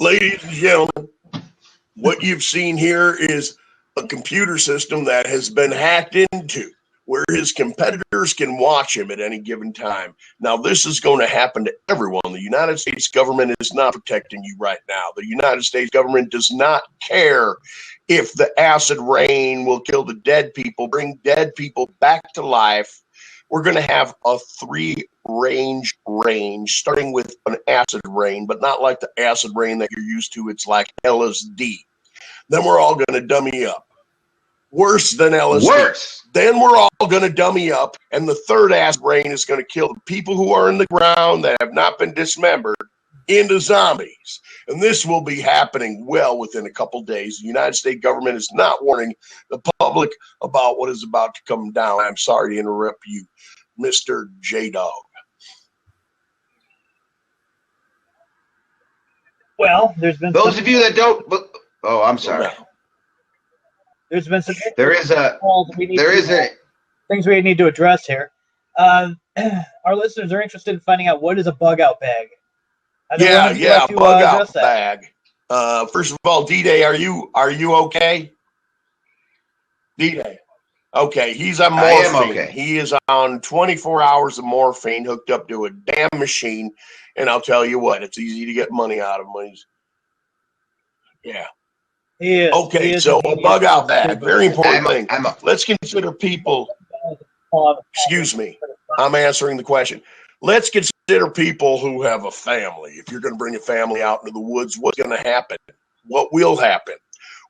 Ladies and gentlemen, what you've seen here is a computer system that has been hacked into, where his competitors can watch him at any given time. Now, this is going to happen to everyone. The United States government is not protecting you right now. The United States government does not care if the acid rain will kill the dead people, bring dead people back to life. We're going to have a three-range range, starting with an acid rain, but not like the acid rain that you're used to. It's like LSD. Then we're all going to dummy up. Worse than LSD. Worse. Then we're all going to dummy up, and the third acid rain is going to kill the people who are in the ground that have not been dismembered into zombies. And this will be happening well within a couple days. The United States government is not warning the public about what is about to come down. I'm sorry to interrupt you, Mr. J-Dog. Well, there's been those of you that don't. Oh, I'm sorry. There's been some. Things we need to address here. Our listeners are interested in finding out what is a bug out bag. Yeah, bug out bag. First of all, D-Day, are you okay? D-Day. Okay, he's on morphine. I am okay. He is on 24 hours of morphine hooked up to a damn machine, and I'll tell you what, it's easy to get money out of him. Yeah. He is. Okay, so a bug out bag, very important thing. Let's consider people. Excuse me, I'm answering the question. Let's consider people who have a family. If you're going to bring a family out into the woods, what's going to happen? What will happen?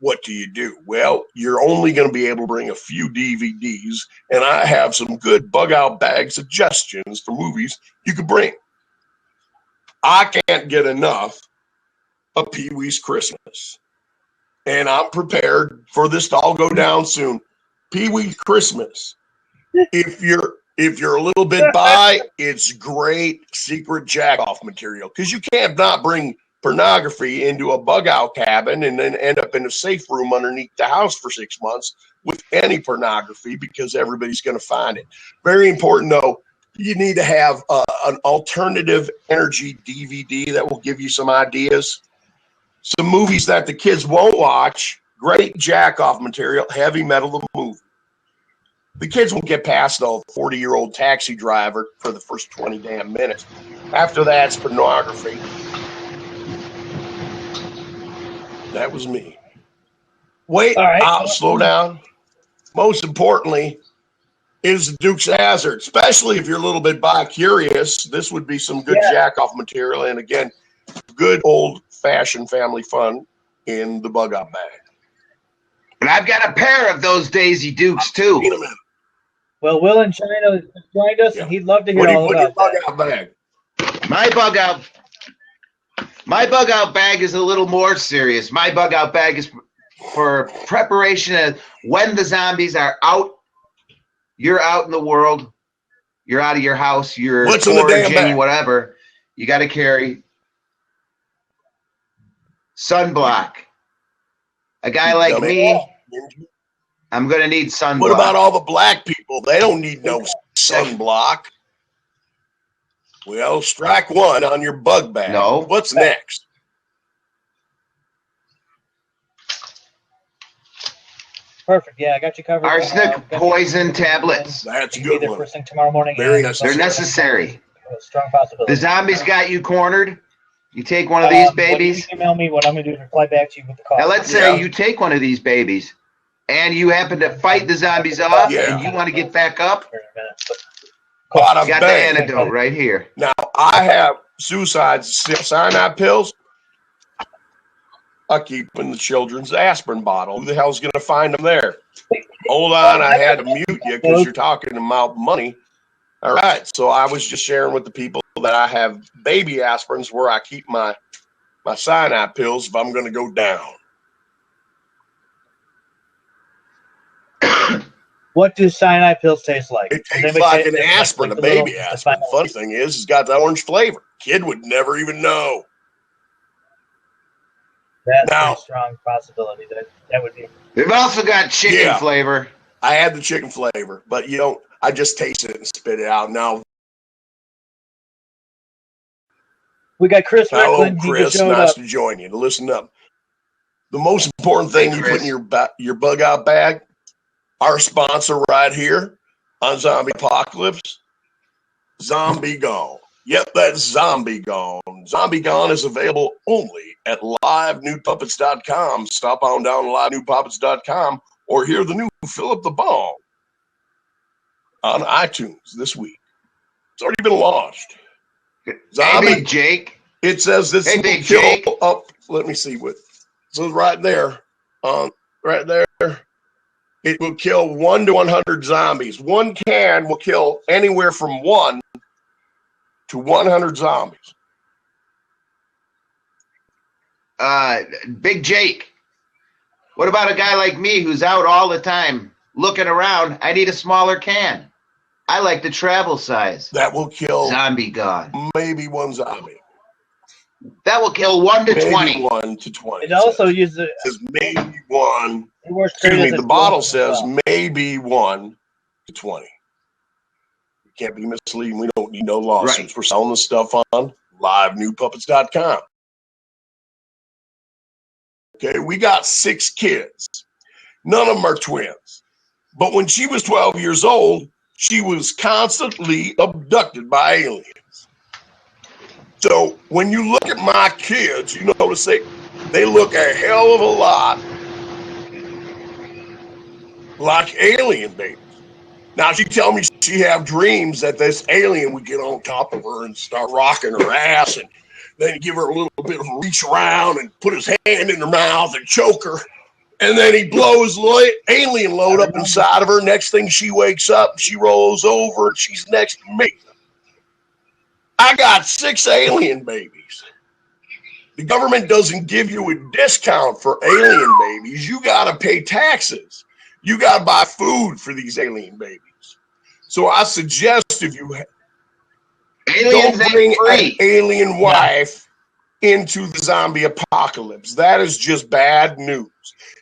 What do you do? Well, you're only going to be able to bring a few DVDs, and I have some good bug out bag suggestions for movies you could bring. I can't get enough of Pee-wee's Christmas, and I'm prepared for this to all go down soon. Pee-wee's Christmas. If you're a little bit by, it's great secret jack-off material, because you can't not bring pornography into a bug-out cabin and then end up in a safe room underneath the house for 6 months with any pornography, because everybody's going to find it. Very important, though, you need to have an alternative energy DVD that will give you some ideas. Some movies that the kids won't watch, great jack-off material, Heavy Metal the movie. The kids won't get past the 40-year-old taxi driver for the first 20 damn minutes. After that, it's pornography. That was me. Wait, all right. Slow down. Most importantly is the Dukes of Hazzard, especially if you're a little bit bi-curious. This would be some good jack-off material. And again, good old-fashioned family fun in the bug-out bag. And I've got a pair of those Daisy Dukes, too. Well, Will in China joined us, and he'd love to hear all about bug-out bag? My bug out bag is a little more serious. My bug out bag is for preparation of when the zombies are out. You're out in the world. You're out of your house. You're foraging, whatever. You got to carry sunblock. A guy like me, I'm going to need sunblock. What about all the black people? They don't need no sunblock. Well, strike one on your bug bag. No. What's next? Perfect. Yeah, I got you covered. Arsenic poison tablets. That's a good one. First thing tomorrow morning. Very necessary. They're necessary. Strong possibility. The zombies got you cornered. You take one of these babies. Email me. What I'm going to do is reply back to you with the cost. Now, let's say you take one of these babies, and you happen to fight the zombies off, and you want to get back up. You got the antidote right here. Now, I have suicide cyanide pills. I keep in the children's aspirin bottle. Who the hell's going to find them there? Hold on, I had to mute you because you're talking about money. All right, so I was just sharing with the people that I have baby aspirins where I keep my cyanide pills if I'm going to go down. What do cyanide pills taste like? It tastes like an aspirin, a baby aspirin. The funny thing is, it's got that orange flavor. Kid would never even know. That's a strong possibility. That would be. They've also got chicken flavor. I had the chicken flavor, but you don't. I just taste it and spit it out. Now, We got Chris Hello, Rickland. Chris. Nice to join you. Listen up. The most important thing you put in your bug out bag, our sponsor right here on Zombie Apocalypse, Zombie Gone. Yep, that's Zombie Gone. Zombie Gone is available only at livenudepuppets.com. Stop on down to livenudepuppets.com or hear the new Philip the Bong on iTunes this week. It's already been launched. Zombie, hey, Big Jake. It says this hey, will Big kill Jake. up. Let me see what. So right there, right there, it will kill 1 to 100 zombies. One can will kill anywhere from 1 to 100 zombies. Big Jake, what about a guy like me who's out all the time looking around? I need a smaller can. I like the travel size. That will kill Zombie Gone. Maybe 1 zombie. That will kill 1 to maybe 20. 1 to 20. It also uses it says maybe 1. Excuse me. The bottle says maybe 1 to 20. You can't be misleading. We don't need no lawsuits. Right. We're selling the stuff on livenudepuppets.com. Okay, we got 6 kids. None of them are twins. But when she was 12 years old, she was constantly abducted by aliens. So when you look at my kids, you notice they look a hell of a lot like alien babies. Now she tell me she have dreams that this alien would get on top of her and start rocking her ass, and then give her a little bit of a reach around and put his hand in her mouth and choke her. And then he blows alien load up inside of her. Next thing she wakes up, she rolls over and she's next to me. I got 6 alien babies. The government doesn't give you a discount for alien babies. You got to pay taxes. You got to buy food for these alien babies. So I suggest if you don't bring an alien wife into the zombie apocalypse. That is just bad news.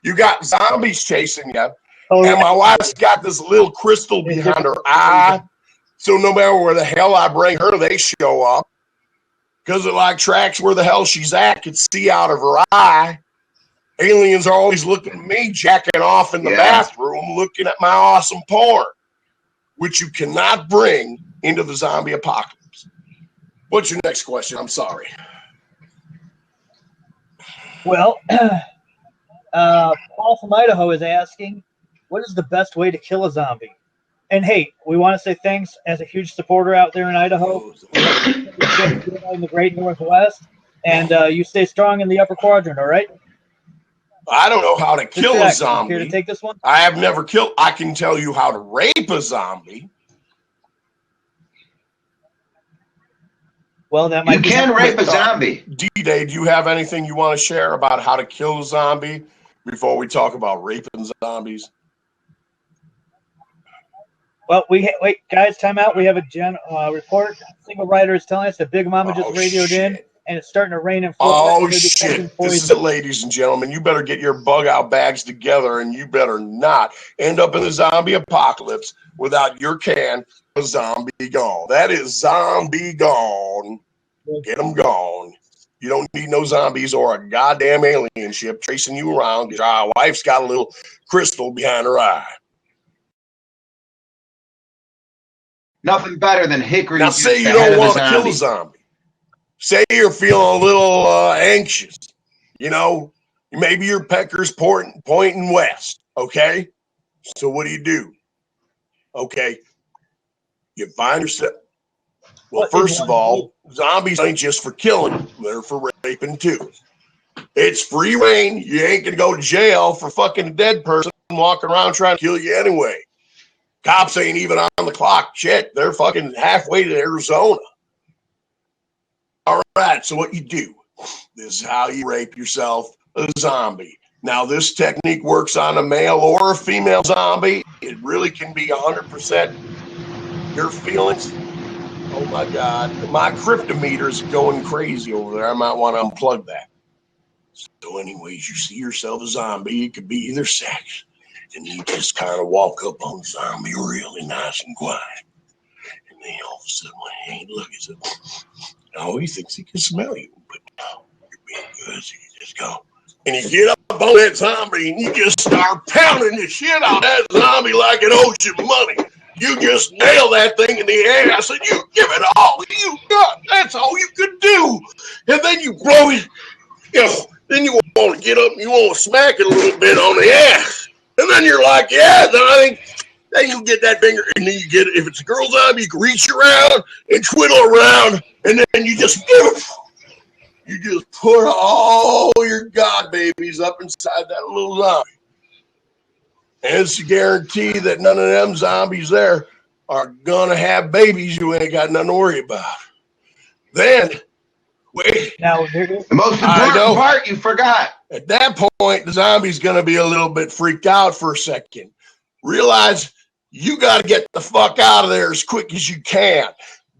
You got zombies chasing you, and my wife's got this little crystal behind her eye. So no matter where the hell I bring her, they show up. Because it like tracks where the hell she's at, can see out of her eye. Aliens are always looking at me, jacking off in the bathroom, looking at my awesome porn, which you cannot bring into the zombie apocalypse. What's your next question? I'm sorry. Well, Paul from Idaho is asking, what is the best way to kill a zombie? And hey, we want to say thanks as a huge supporter out there in Idaho, in the great Northwest, and you stay strong in the upper quadrant, all right? I don't know how to kill a zombie. Here to take this one? I have never killed. I can tell you how to rape a zombie. Well, that might you can rape a zombie. D-Day, do you have anything you want to share about how to kill a zombie before we talk about raping zombies? Well, wait, guys, time out. We have a report. Single writer is telling us that Big Mama just radioed in, and it's starting to rain in Florida. Oh, shit. This is it, ladies and gentlemen. You better get your bug out bags together, and you better not end up in the zombie apocalypse without your can of Zombie Gone. That is Zombie Gone. Get them gone. You don't need no zombies or a goddamn alien ship chasing you around because our wife's got a little crystal behind her eye. Nothing better than hickory. Now, say you don't want to kill a zombie. Say you're feeling a little anxious. You know, maybe your pecker's pointing west. Okay, so what do? Okay, you find yourself. Well, first of all, zombies ain't just for killing; they're for raping too. It's free reign. You ain't gonna go to jail for fucking a dead person walking around trying to kill you anyway. Cops ain't even on the clock. Shit, they're fucking halfway to Arizona. All right, so what you do, this is how you rape yourself a zombie. Now, this technique works on a male or a female zombie. It really can be 100% your feelings. Oh, my God. My cryptometer is going crazy over there. I might want to unplug that. So anyways, you see yourself a zombie. It could be either sex. And you just kind of walk up on the zombie really nice and quiet. And then all of a sudden, when he ain't looking, so No, he thinks he can smell you, but no, you're being good, so you just go. And you get up on that zombie and you just start pounding the shit out of that zombie like an ocean money. You just nail that thing in the ass and you give it all you got. That's all you could do. And then you blow it, then you want to get up and you want to smack it a little bit on the ass. And then you're like, yeah, then you get that finger, and then you get it. If it's a girl zombie, you can reach around and twiddle around, and then you just give it. You just put all your god babies up inside that little zombie. And it's a guarantee that none of them zombies there are going to have babies you ain't got nothing to worry about. Then, wait. Now, the most important part you forgot. At that point, the zombie's going to be a little bit freaked out for a second. Realize you got to get the fuck out of there as quick as you can.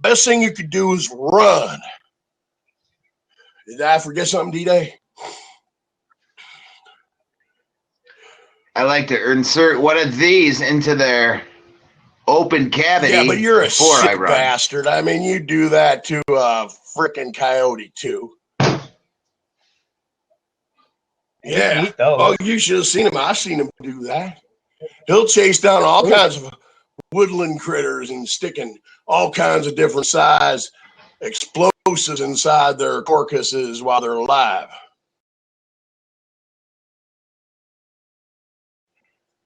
Best thing you could do is run. Did I forget something, D-Day? I like to insert one of these into their open cavity. Yeah, but you're a sick bastard. I mean, you do that to a frickin' coyote, too. Yeah. Oh, you should have seen him. I've seen him do that. He'll chase down all kinds of woodland critters and sticking all kinds of different size explosives inside their carcasses while they're alive.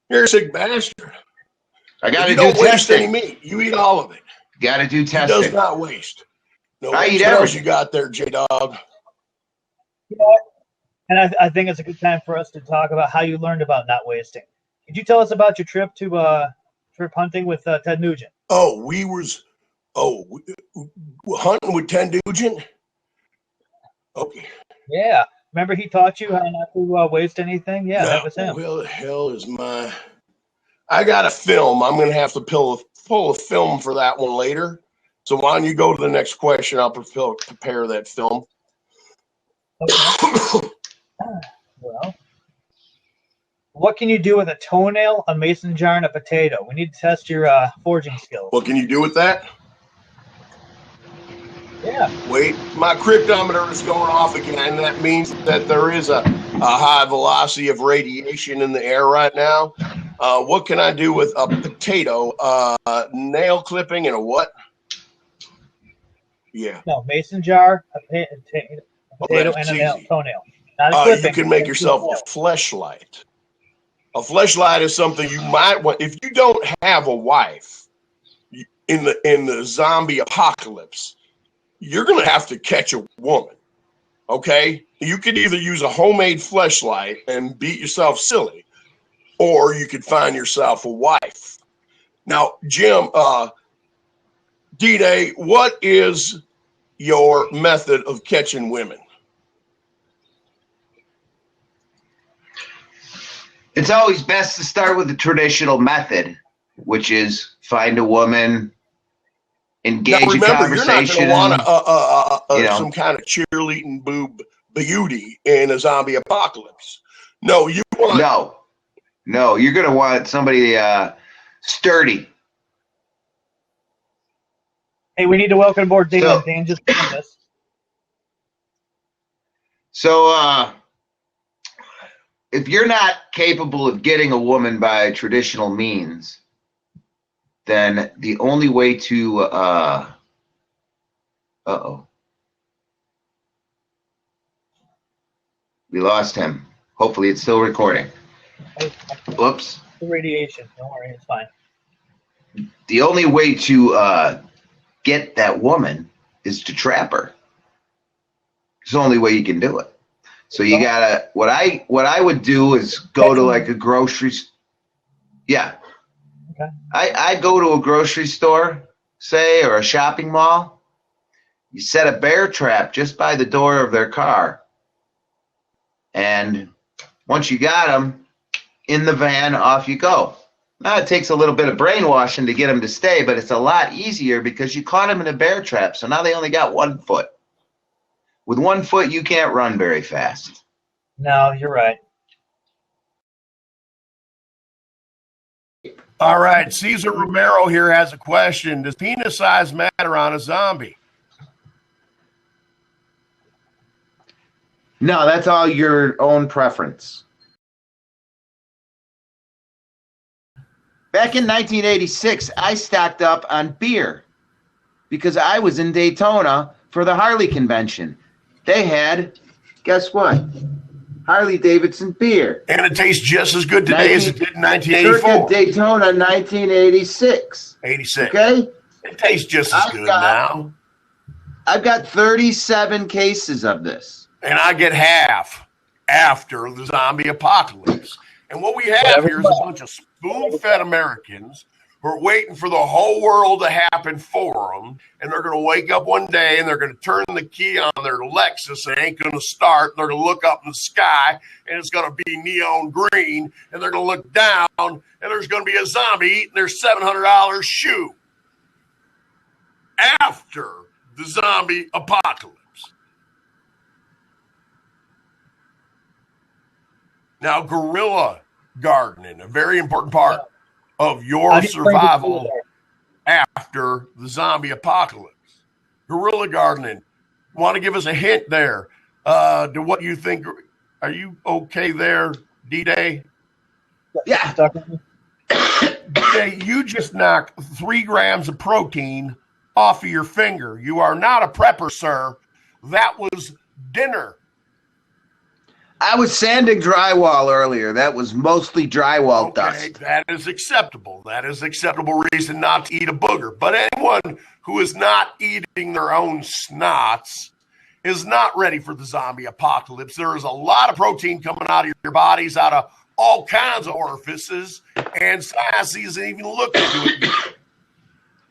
You're a sick bastard. I got to do don't waste testing. any meat. You eat all of it. Got to do testing. He does not waste. No, I eat what else everything. You got there, J-Dog? You know what? And I think it's a good time for us to talk about how you learned about not wasting. Could you tell us about your trip to trip hunting with Ted Nugent? Oh, hunting with Ted Nugent? Okay. Yeah. Remember he taught you how not to waste anything? Yeah, that was him. Who the hell is my... I got a film. I'm going to have to pull a film for that one later. So why don't you go to the next question? I'll prepare that film. Okay. Well, what can you do with a toenail, a mason jar, and a potato? We need to test your forging skills. What can you do with that? Yeah. Wait, my cryptometer is going off again. That means that there is a high velocity of radiation in the air right now. What can I do with a potato? Nail clipping and a what? Yeah. No, mason jar, a potato, and a toenail. Not a clipping. You can make yourself a fleshlight. A fleshlight is something you might want if you don't have a wife in the zombie apocalypse. You're going to have to catch a woman. Okay? You could either use a homemade fleshlight and beat yourself silly, or you could find yourself a wife. Now, Jim, D-Day, what is your method of catching women? It's always best to start with the traditional method, which is find a woman, engage in conversation. You're not going to want some kind of cheerleading boob beauty in a zombie apocalypse. No, you want No, you're going to want somebody sturdy. Hey, we need to welcome aboard Dan. Dan just joined us. So, if you're not capable of getting a woman by traditional means, then the only way to we lost him. Hopefully it's still recording. Whoops. The radiation. Don't worry, it's fine. The only way to get that woman is to trap her. It's the only way you can do it. So you gotta, what I would do is go to like a grocery. Yeah. Okay. I go to a grocery store, say, or a shopping mall. You set a bear trap just by the door of their car. And once you got them in the van, off you go. Now it takes a little bit of brainwashing to get them to stay, but it's a lot easier because you caught them in a bear trap. So now they only got 1 foot. With 1 foot, you can't run very fast. No, you're right. All right, Cesar Romero here has a question. Does penis size matter on a zombie? No, that's all your own preference. Back in 1986, I stocked up on beer because I was in Daytona for the Harley convention. They had, guess what? Harley Davidson beer. And it tastes just as good today as it did in 1984. Circuit Daytona 1986. 86. Okay? It tastes just as good now. I've got 37 cases of this. And I get half after the zombie apocalypse. And what we have here is a bunch of spoon-fed Americans who are waiting for the whole world to happen for them. And they're going to wake up one day and they're going to turn the key on their Lexus. It ain't going to start. They're going to look up in the sky and it's going to be neon green. And they're going to look down and there's going to be a zombie eating their $700 shoe after the zombie apocalypse. Now, guerrilla gardening, a very important part of your survival after the zombie apocalypse. Guerrilla gardening. Want to give us a hint there to what you think? Are you okay there, D-Day? Yeah. D-Day, you just knocked 3 grams of protein off of your finger. You are not a prepper, sir. That was dinner. I was sanding drywall earlier. That was mostly drywall dust. That is acceptable. That is acceptable reason not to eat a booger. But anyone who is not eating their own snots is not ready for the zombie apocalypse. There is a lot of protein coming out of your bodies, out of all kinds of orifices, and science isn't even looking into it yet.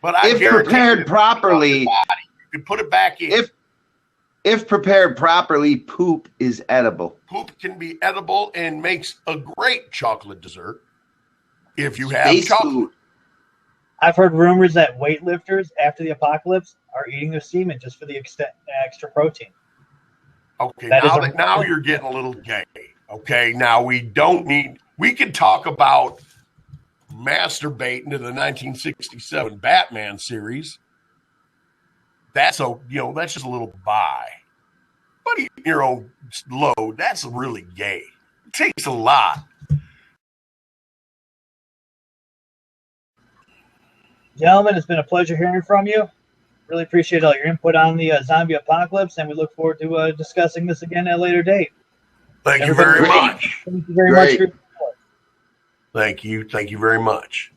But I if prepared properly, you can put it back in. If prepared properly, poop is edible. Poop can be edible and makes a great chocolate dessert if you have Space chocolate. food. I've heard rumors that weightlifters after the apocalypse are eating their semen just for the extra protein. Okay, now you're getting a little gay. Okay, now we can talk about masturbating to the 1967 Batman series. That's just a little bi. But eating your own load, that's really gay. It takes a lot. Gentlemen, it's been a pleasure hearing from you. Really appreciate all your input on the zombie apocalypse, and we look forward to discussing this again at a later date. Thank you very much. Thank you very much for your support. Thank you. Thank you very much.